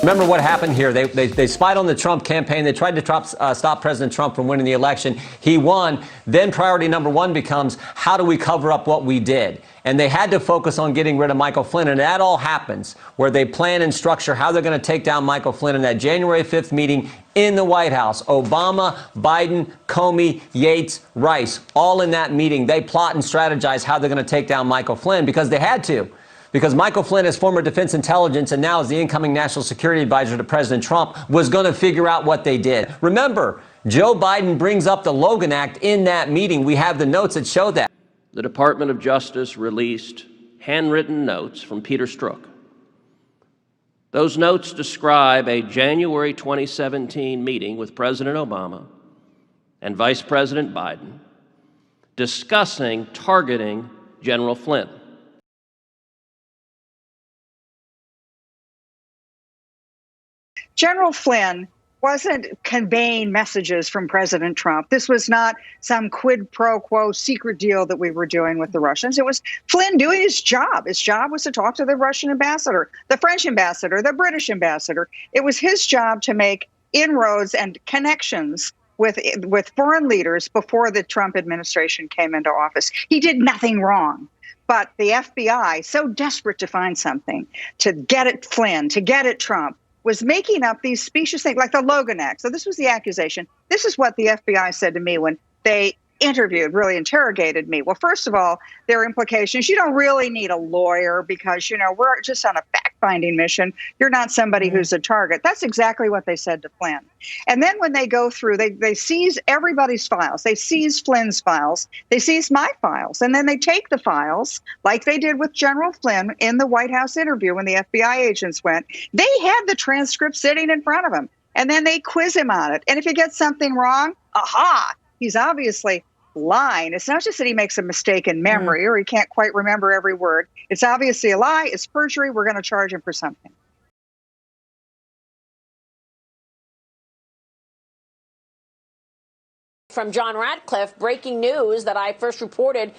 Remember what happened here. They spied on the Trump campaign. They tried to stop President Trump from winning the election. He won. Then priority number one becomes, how do we cover up what we did? And they had to focus on getting rid of Michael Flynn. And that all happens where they plan and structure how they're going to take down Michael Flynn in that January 5th meeting in the White House. Obama, Biden, Comey, Yates, Rice, all in that meeting. They plot and strategize how they're going to take down Michael Flynn because they had to. Because Michael Flynn, as former defense intelligence and now as the incoming national security advisor to President Trump, was going to figure out what they did. Remember, Joe Biden brings up the Logan Act in that meeting. We have the notes that show that. The Department of Justice released handwritten notes from Peter Strzok. Those notes describe a January 2017 meeting with President Obama and Vice President Biden discussing targeting General Flynn. General Flynn wasn't conveying messages from President Trump. This was not some quid pro quo secret deal that we were doing with the Russians. It was Flynn doing his job. His job was to talk to the Russian ambassador, the French ambassador, the British ambassador. It was his job to make inroads and connections with foreign leaders before the Trump administration came into office. He did nothing wrong. But the FBI, so desperate to find something, to get at Flynn, to get at Trump, was making up these specious things like the Logan Act. So this was the accusation. This is what the FBI said to me when they really interrogated me. Well, first of all, there are implications. You don't really need a lawyer because, we're just on a fact-finding mission. You're not somebody who's a target. That's exactly what they said to Flynn. And then when they go through, they seize everybody's files. They seize Flynn's files. They seize my files. And then they take the files, like they did with General Flynn in the White House interview when the FBI agents went. They had the transcript sitting in front of him. And then they quiz him on it. And if he gets something wrong, aha, he's obviously lying. It's not just that he makes a mistake in memory or he can't quite remember every word. It's obviously a lie. It's perjury. We're going to charge him for something. From John Ratcliffe, breaking news that I first reported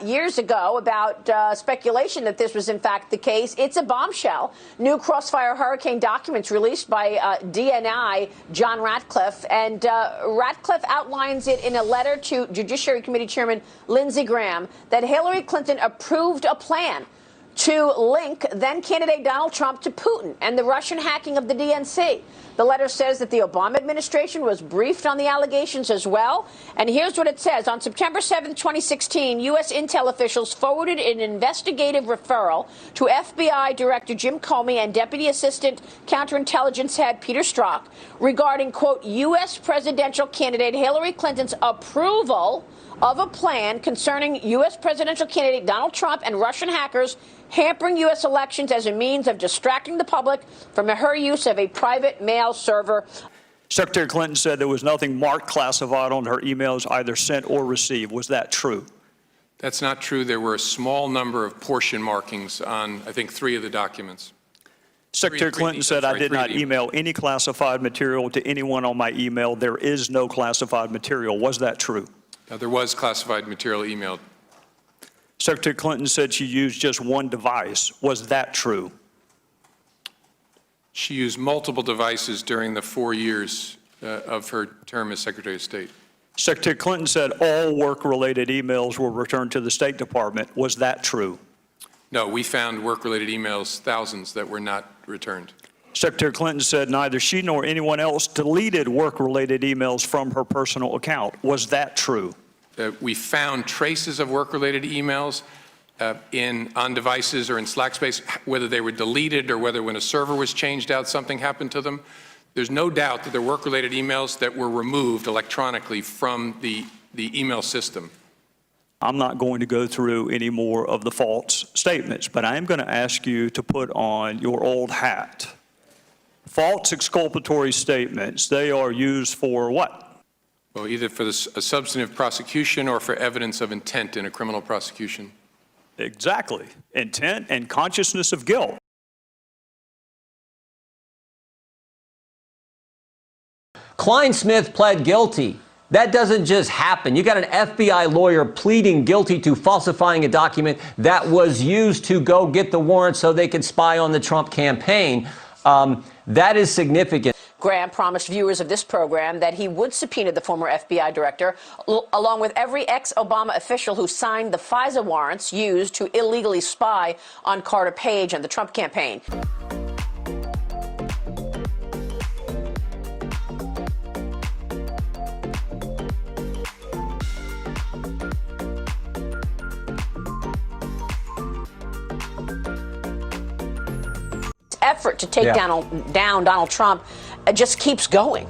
years ago about speculation that this was in fact the case. It's a bombshell. New Crossfire Hurricane documents released by DNI John Ratcliffe, and Ratcliffe outlines it in a letter to Judiciary Committee Chairman Lindsey Graham that Hillary Clinton approved a plan to link then-candidate Donald Trump to Putin and the Russian hacking of the DNC. The letter says that the Obama administration was briefed on the allegations as well. And here's what it says. On September 7, 2016, U.S. intel officials forwarded an investigative referral to FBI Director Jim Comey and Deputy Assistant Counterintelligence Head Peter Strzok regarding, quote, U.S. presidential candidate Hillary Clinton's approval of a plan concerning U.S. presidential candidate Donald Trump and Russian hackers hampering U.S. elections as a means of distracting the public from her use of a private mail server. Secretary Clinton said there was nothing marked classified on her emails either sent or received. Was that true? That's not true. There were a small number of portion markings on, I think, 3 of the documents. Secretary Clinton said, I did not email any classified material to anyone on my email. There is no classified material. Was that true? There was classified material emailed. Secretary Clinton said she used just one device. Was that true? She used multiple devices during the 4 years of her term as Secretary of State. Secretary Clinton said all work-related emails were returned to the State Department. Was that true? No, we found work-related emails, thousands, that were not returned. Secretary Clinton said neither she nor anyone else deleted work-related emails from her personal account. Was that true? We found traces of work-related emails on devices or in Slack space, whether they were deleted or whether when a server was changed out, something happened to them. There's no doubt that there were work-related emails that were removed electronically from the email system. I'm not going to go through any more of the false statements, but I am going to ask you to put on your old hat. False exculpatory statements, they are used for what? Well, either for a substantive prosecution or for evidence of intent in a criminal prosecution. Exactly. Intent and consciousness of guilt. Klein-Smith pled guilty. That doesn't just happen. You got an FBI lawyer pleading guilty to falsifying a document that was used to go get the warrant so they could spy on the Trump campaign. That is significant. Graham promised viewers of this program that he would subpoena the former FBI director, along with every ex-Obama official who signed the FISA warrants used to illegally spy on Carter Page and the Trump campaign. Effort to take down Donald Trump just keeps going.